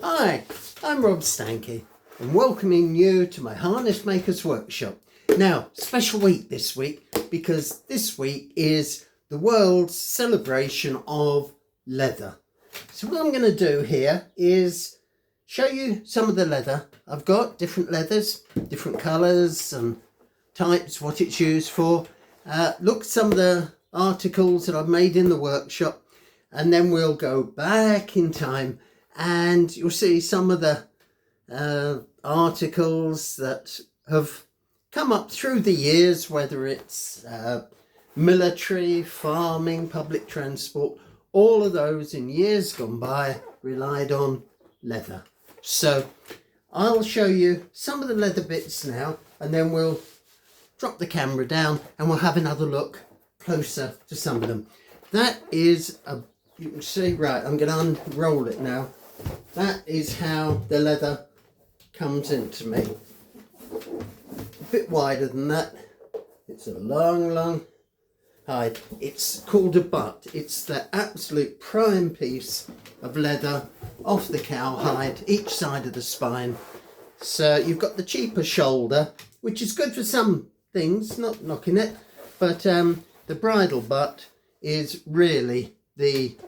Hi, I'm Rob Steinke and welcoming you to my Harness Makers Workshop. Now, special week this week because this week is the world's celebration of leather. So what I'm going to do here is show you some of the leather. I've got different leathers, different colours and types, what it's used for. Look at some of the articles that I've made in the workshop, and then we'll go back in time and you'll see some of the articles that have come up through the years, whether it's military, farming, public transport. All of those in years gone by relied on leather. So I'll show you some of the leather bits now, and then we'll drop the camera down and we'll have another look closer to some of them. That is you can see, right, I'm going to unroll it now. That is how the leather comes into me. A bit wider than that. It's a long hide. It's called a butt. It's the absolute prime piece of leather off the cowhide, each side of the spine. So you've got the cheaper shoulder, which is good for some things, not knocking it, but the bridle butt is really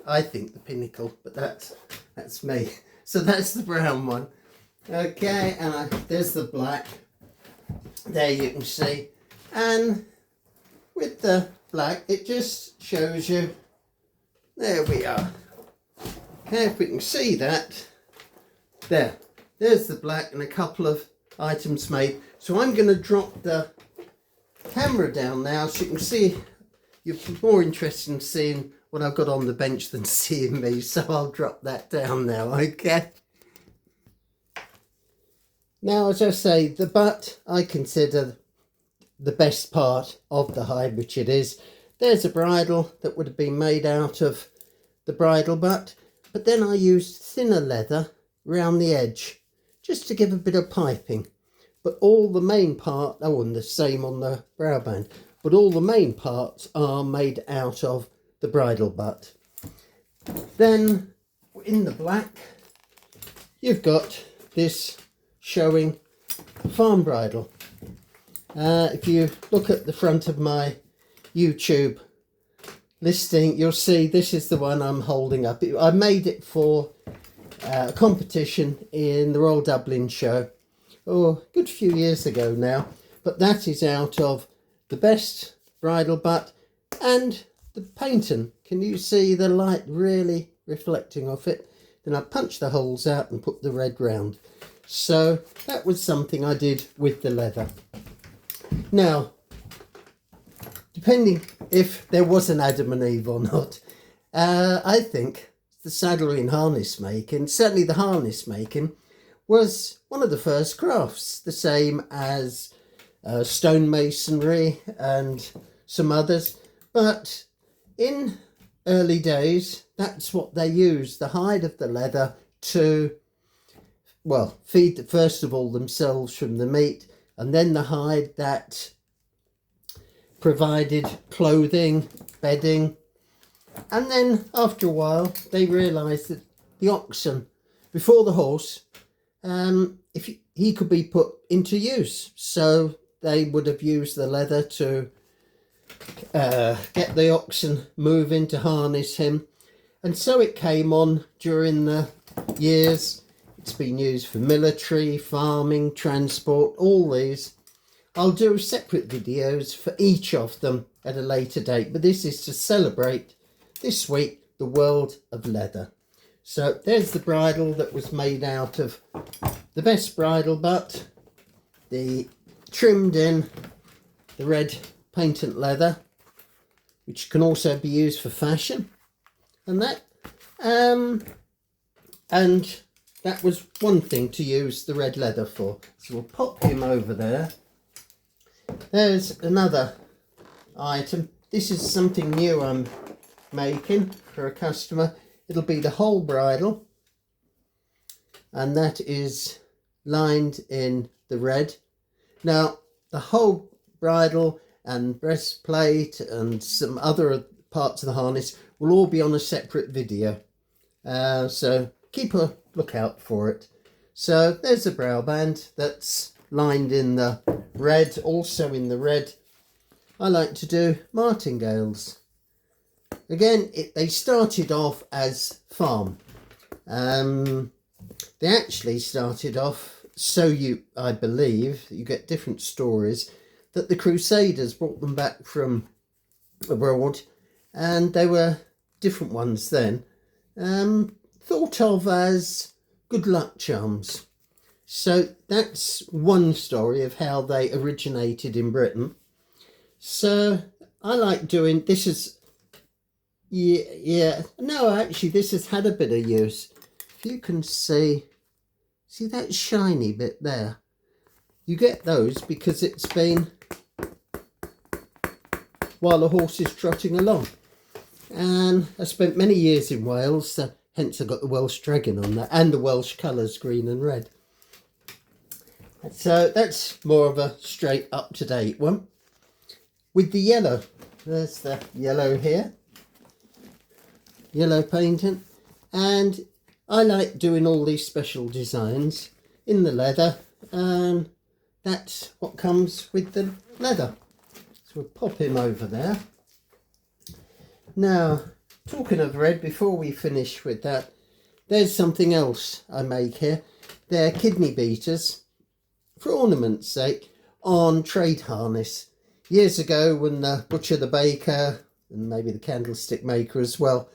I think the pinnacle, but that's me. So that's the brown one. Okay, and there's the black. There you can see. And with the black, it just shows you. There we are. Okay, if we can see that. There's the black and a couple of items made. So I'm going to drop the camera down now so you can see. You're more interested in seeing what I've got on the bench than seeing me, so I'll drop that down now, okay? Now, as I say, the butt I consider the best part of the hide, which it is. There's a bridle that would have been made out of the bridle butt, but then I used thinner leather around the edge just to give a bit of piping. But all the main part, and the same on the brow band, but all the main parts are made out of the bridle butt. Then in the black, you've got this showing farm bridle. If you look at the front of my YouTube listing, you'll see this is the one I'm holding up. I made it for a competition in the Royal Dublin show, a good few years ago now, but that is out of the best bridle butt and the painting. Can you see the light really reflecting off it? Then I punched the holes out and put the red round. So that was something I did with the leather. Now, depending if there was an Adam and Eve or not, I think the saddlery and harness making, certainly the harness making, was one of the first crafts, the same as stonemasonry and some others. But in early days, that's what they used, the hide of the leather, to, well, feed first of all themselves from the meat, and then the hide that provided clothing, bedding. And then after a while, they realised that the oxen, before the horse, he could be put into use. So they would have used the leather to get the oxen moving, to harness him. And so it came on during the years. It's been used for military, farming, transport, all these. I'll do separate videos for each of them at a later date, but this is to celebrate this week the world of leather. So there's the bridle that was made out of the best bridle butt, the trimmed in the red patent leather, which can also be used for fashion, and that was one thing to use the red leather for. So we'll pop him over there. There's another item. This is something new I'm making for a customer. It'll be the whole bridle, and that is lined in the red. Now, the whole bridle and breastplate and some other parts of the harness will all be on a separate video. So keep a look out for it. So there's a brow band that's lined in the red. Also in the red, I like to do martingales. Again, they started off as farm. They actually started off, I believe, you get different stories, that the Crusaders brought them back from abroad, and they were different ones then, thought of as good luck charms. So that's one story of how they originated in Britain. So I like doing, this is, no, actually this has had a bit of use. If you can see that shiny bit there? You get those because it's been while the horse is trotting along. And I spent many years in Wales, so hence I got the Welsh dragon on that, and the Welsh colours, green and red. So that's more of a straight up-to-date one. With the yellow, there's the yellow here, yellow painting, and I like doing all these special designs in the leather, and that's what comes with the leather. So we'll pop him over there. Now, talking of red, before we finish with that, there's something else I make here. They're kidney beaters, for ornament's sake, on trade harness. Years ago, when the butcher, the baker, and maybe the candlestick maker as well,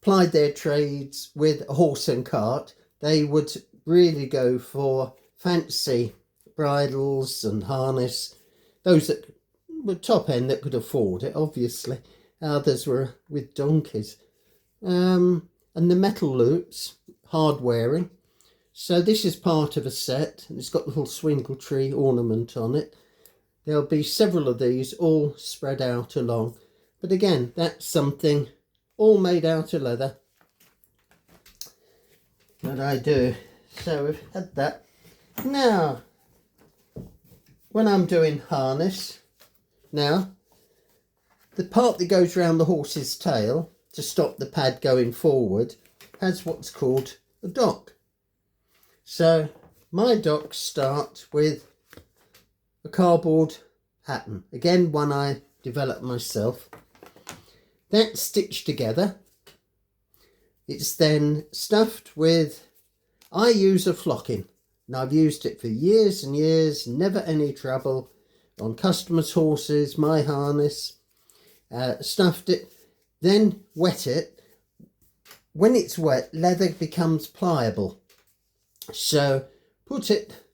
plied their trades with a horse and cart, they would really go for fancy bridles and harness. Those that were top end that could afford it, obviously. Others were with donkeys. And the metal loops, hard wearing. So this is part of a set. It's got a little swingle tree ornament on it. There'll be several of these all spread out along. But again, that's something all made out of leather that I do. So we've had that. Now, when I'm doing harness, now, the part that goes round the horse's tail to stop the pad going forward has what's called a dock. So my docks start with a cardboard pattern. Again, one I developed myself. That's stitched together. It's then stuffed with, I use a flocking. And I've used it for years and years, never any trouble. On customers' horses, my harness. Stuffed it, then wet it. When it's wet, leather becomes pliable. So put it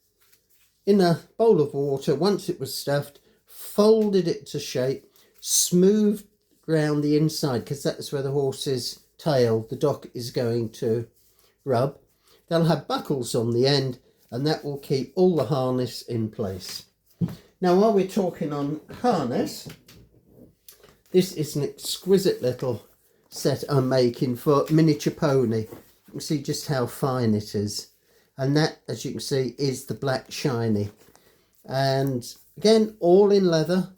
in a bowl of water once it was stuffed, folded it to shape, smoothed round the inside, because that's where the horse's tail, the dock, is going to rub. They'll have buckles on the end, and that will keep all the harness in place. Now, while we're talking on harness, this is an exquisite little set I'm making for miniature pony. You can see just how fine it is. And that, as you can see, is the black shiny. And again, all in leather,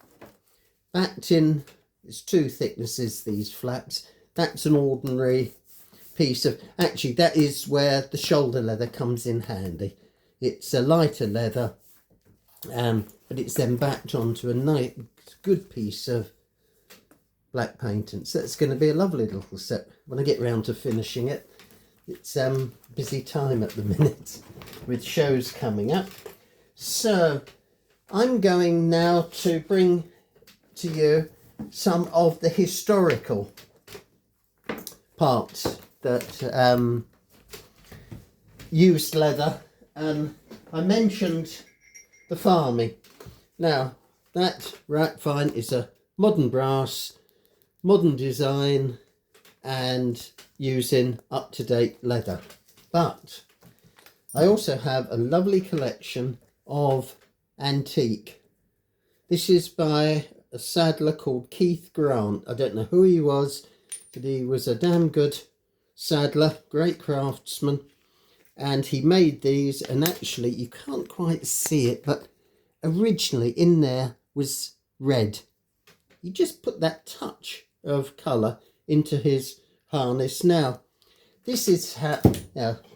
backed in, there's two thicknesses, these flaps. That's an ordinary piece of, actually that is where the shoulder leather comes in handy. It's a lighter leather, but it's then backed onto a nice, good piece of black painting. So that's going to be a lovely little set when I get round to finishing it. It's busy time at the minute with shows coming up. So I'm going now to bring to you some of the historical parts that used leather. I mentioned the farming. Now that, right fine, is a modern brass, modern design, and using up-to-date leather. But I also have a lovely collection of antique. This is by a saddler called Keith Grant. I don't know who he was, but he was a damn good saddler, great craftsman, and he made these. And actually, you can't quite see it, but originally in there was red. He just put that touch of colour into his harness. Now, this is how,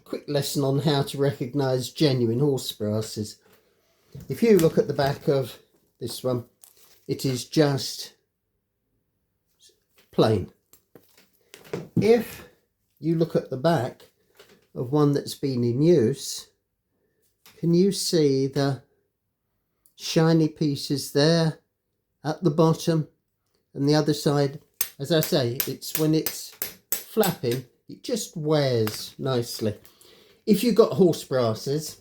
quick lesson on how to recognise genuine horse brasses. If you look at the back of this one, it is just plain. If you look at the back of one that's been in use, can you see the shiny pieces there at the bottom and the other side? As I say, it's when it's flapping, it just wears nicely. If you've got horse brasses,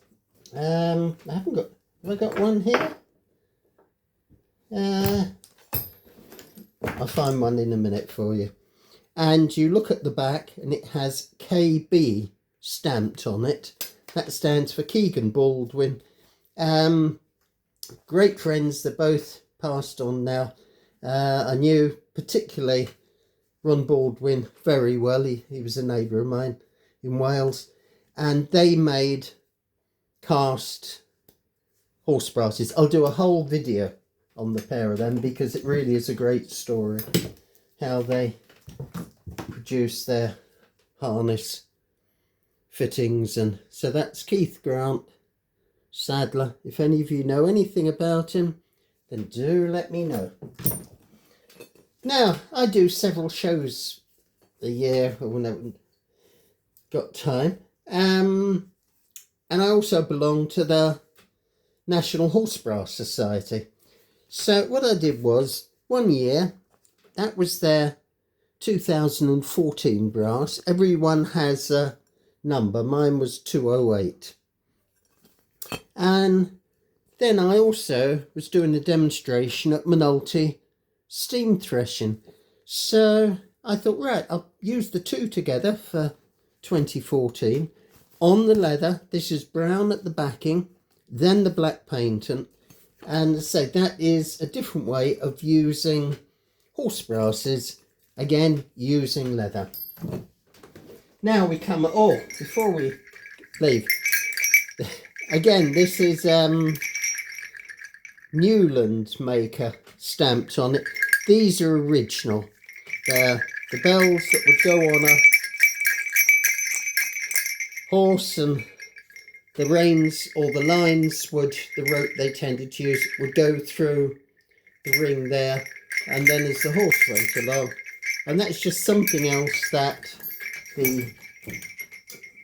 have I got one here? I'll find one in a minute for you. And you look at the back and it has KB stamped on it. That stands for Keegan Baldwin. Great friends, they're both passed on now. I knew particularly Ron Baldwin very well. He was a neighbour of mine in Wales, and they made cast horse brasses. I'll do a whole video on the pair of them because it really is a great story how they produce their harness fittings. And so that's Keith Grant Sadler. If any of you know anything about him, then do let me know. Now, I do several shows a year when I've got time, and I also belong to the National Horse Brass Society. So what I did was, one year, that was their 2014 brass. Everyone has a number. Mine was 208. And then I also was doing a demonstration at Minolti steam threshing. So I thought, right, I'll use the two together for 2014. On the leather, this is brown at the backing, then the black painting. And as I say, that is a different way of using horse brasses, again, using leather. Now we come, before we leave, again, this is Newland maker stamped on it. These are original. They're the bells that would go on a horse, and the reins or the lines would, the rope they tended to use, would go through the ring there, and then as the horse went along. And that's just something else that the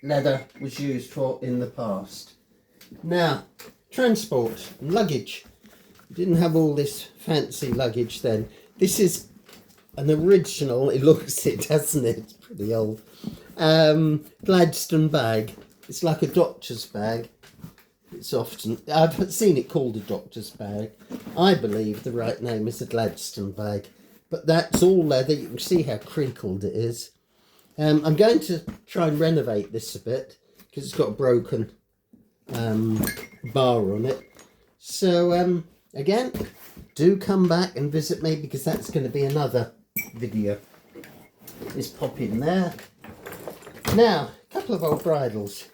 leather was used for in the past. Now, transport and luggage. We didn't have all this fancy luggage then. This is an original, it looks it, doesn't it? It's pretty old. Gladstone bag. It's like a doctor's bag. It's often, I've seen it called a doctor's bag. I believe the right name is a Gladstone bag. But that's all leather. You can see how crinkled it is. I'm going to try and renovate this a bit because it's got a broken bar on it. So again, do come back and visit me because that's going to be another video. Just pop in there. Now, a couple of old bridles.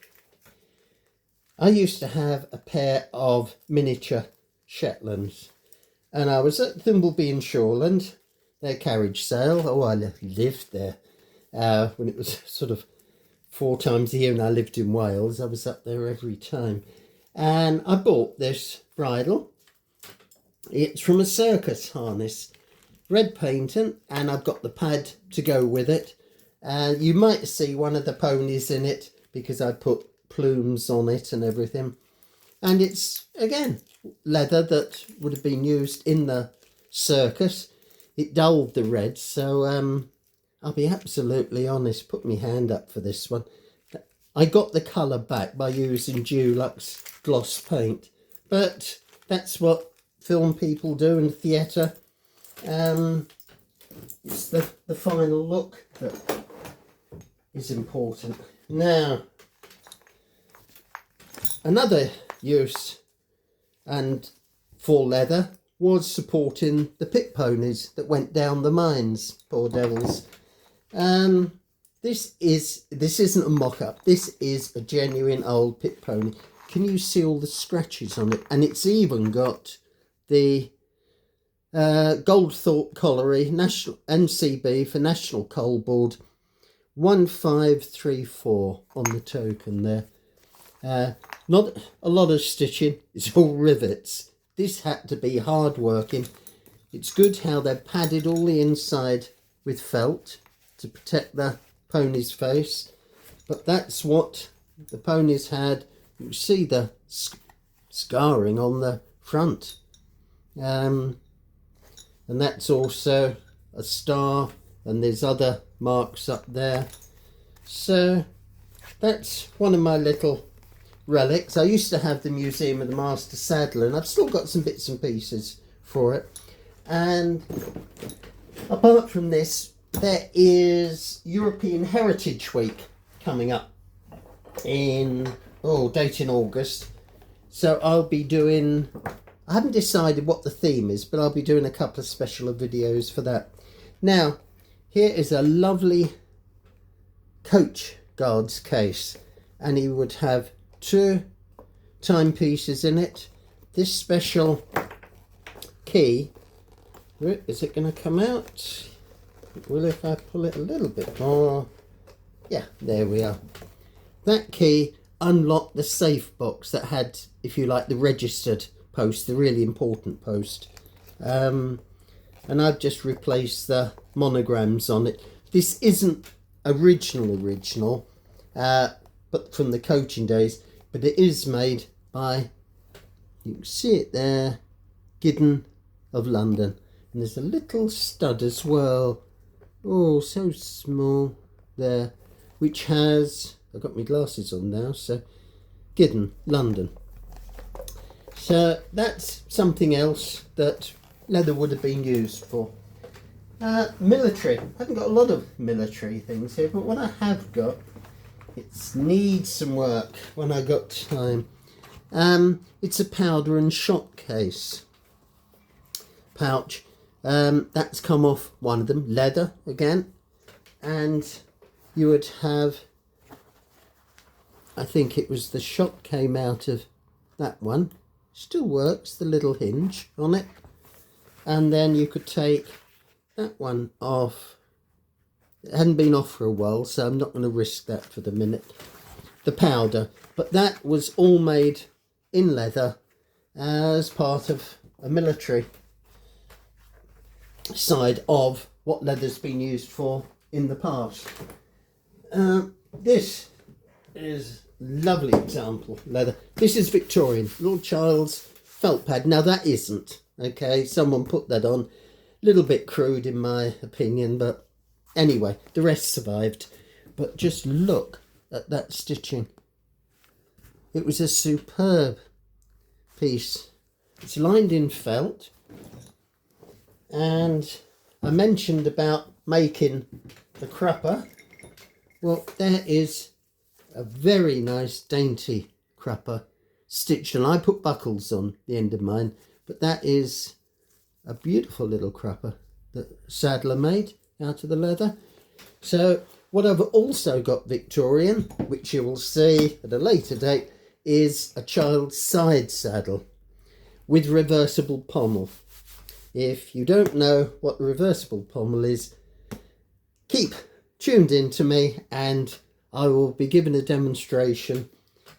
I used to have a pair of miniature Shetlands, and I was at Thimbleby in Shoreland, their carriage sale. Oh, I lived there when it was sort of 4 times a year, and I lived in Wales. I was up there every time, and I bought this bridle. It's from a circus harness, red painting, and I've got the pad to go with it. You might see one of the ponies in it because I put plumes on it and everything. And it's, again, leather that would have been used in the circus. It dulled the red, so I'll be absolutely honest, put my hand up for this one. I got the colour back by using Dulux gloss paint, but that's what film people do in theatre. It's the final look that is important. Now, another use and for leather was supporting the pit ponies that went down the mines, poor devils. This isn't a mock-up. This is a genuine old pit pony. Can you see all the scratches on it? And it's even got the Goldthorpe Colliery National NCB for National Coal Board 1534 on the token there. Not a lot of stitching, it's all rivets. This had to be hard working. It's good how they've padded all the inside with felt to protect the pony's face. But that's what the ponies had. You see the scarring on the front. And that's also a star, and there's other marks up there. So that's one of my little relics. I used to have the Museum of the Master Saddler, and I've still got some bits and pieces for it. And apart from this, there is European Heritage Week coming up in, date in August. So I'll be doing, I haven't decided what the theme is, but I'll be doing a couple of special videos for that. Now, here is a lovely coach guard's case, and he would have 2 timepieces in it. This special key, is it going to come out? It will if I pull it a little bit more. Yeah, there we are. That key unlocked the safe box that had, if you like, the registered post, the really important post. And I've just replaced the monograms on it. This isn't original, but from the coaching days, but it is made by, you can see it there, Giddon of London. And there's a little stud as well, so small there, which has, I've got my glasses on now, so Giddon, London. So that's something else that leather would have been used for. Military. I haven't got a lot of military things here, but what I have got, it needs some work when I got time. It's a powder and shot case pouch. That's come off one of them, leather again, and you would have, I think it was the shot came out of that one, still works, the little hinge on it, and then you could take that one off. It hadn't been off for a while, so I'm not going to risk that for the minute, the powder, but that was all made in leather as part of a military side of what leather's been used for in the past. This is a lovely example leather. This is Victorian, Lord Child's felt pad. Now that isn't, okay, someone put that on, a little bit crude in my opinion, but anyway, the rest survived. But just look at that stitching. It was a superb piece. It's lined in felt. And I mentioned about making the crupper. Well, there is a very nice dainty crupper stitched, and I put buckles on the end of mine, but that is a beautiful little crupper that Saddler made out of the leather. So what I've also got Victorian, which you will see at a later date, is a child's side saddle with reversible pommel. If you don't know what the reversible pommel is, keep tuned in to me and I will be giving a demonstration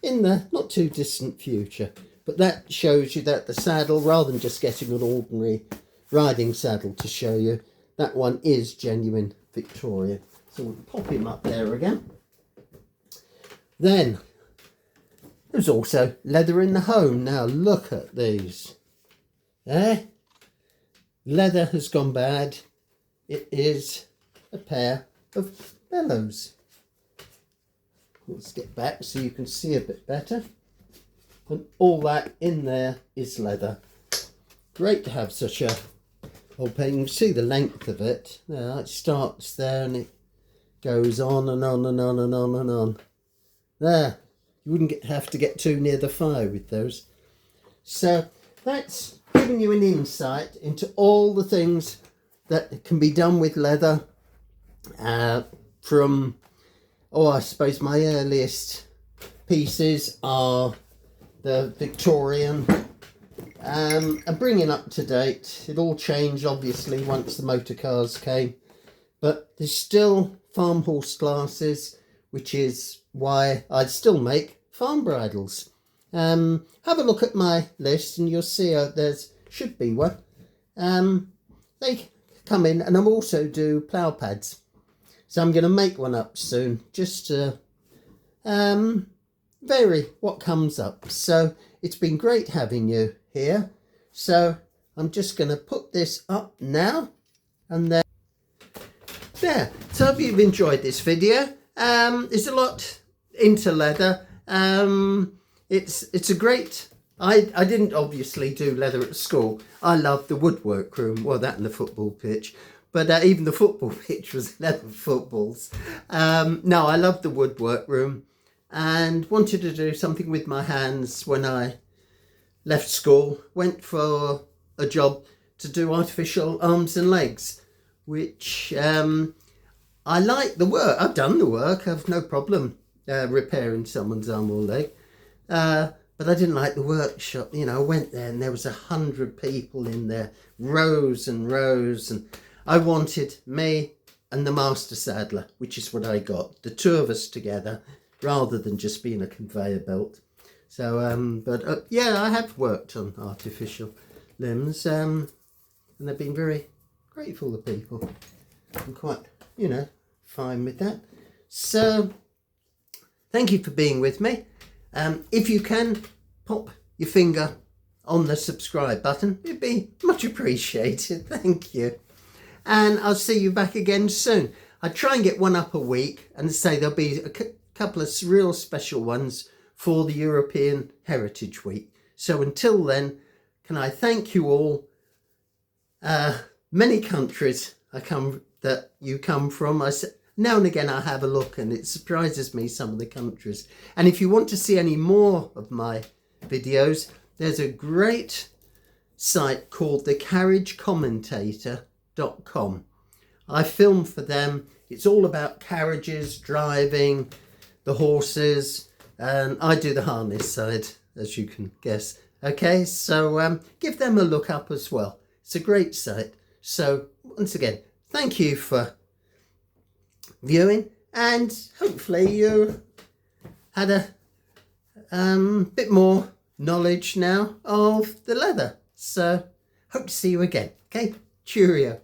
in the not too distant future. But that shows you that the saddle, rather than just getting an ordinary riding saddle to show you, that one is genuine Victorian. So we'll pop him up there again. Then there's also leather in the home. Now look at these. Leather has gone bad. It is a pair of bellows. Let's get back so you can see a bit better. And all that in there is leather. Great to have such a old painting. You can see the length of it. Now it starts there and it goes on and on and on and on and on. There. You wouldn't have to get too near the fire with those. So that's giving you an insight into all the things that can be done with leather from, I suppose my earliest pieces are the Victorian, and bringing up to date. It all changed obviously once the motor cars came, but there's still farm horse glasses, which is why I still make farm bridles. Have a look at my list and you'll see there should be one. They come in, and I also do plough pads. So I'm going to make one up soon, just to vary what comes up. So it's been great having you here. So I'm just going to put this up now, and then there. So I hope you've enjoyed this video. There's a lot into leather. It's a great... I didn't obviously do leather at school. I loved the woodwork room. Well, that and the football pitch. But even the football pitch was leather footballs. No, I loved the woodwork room and wanted to do something with my hands when I left school. Went for a job to do artificial arms and legs, which I like the work. I've done the work. I've no problem repairing someone's arm or leg. But I didn't like the workshop. You know, I went there and there was 100 people in there, rows and rows, and I wanted me and the master saddler, which is what I got, the two of us together, rather than just being a conveyor belt. So, yeah, I have worked on artificial limbs, and they've been very grateful, the people. I'm quite, you know, fine with that. So, thank you for being with me. If you can, pop your finger on the subscribe button. It'd be much appreciated. Thank you. And I'll see you back again soon. I try and get one up a week, and say there'll be a couple of real special ones for the European Heritage Week. So until then, can I thank you all. Many countries that you come from. Now and again I have a look, and it surprises me, some of the countries. And if you want to see any more of my videos, there's a great site called thecarriagecommentator.com. I film for them. It's all about carriages, driving, the horses, and I do the harness side, as you can guess. Okay, so give them a look up as well. It's a great site. So once again, thank you for viewing, and hopefully you had a bit more knowledge now of the leather. So hope to see you again. Okay, cheerio.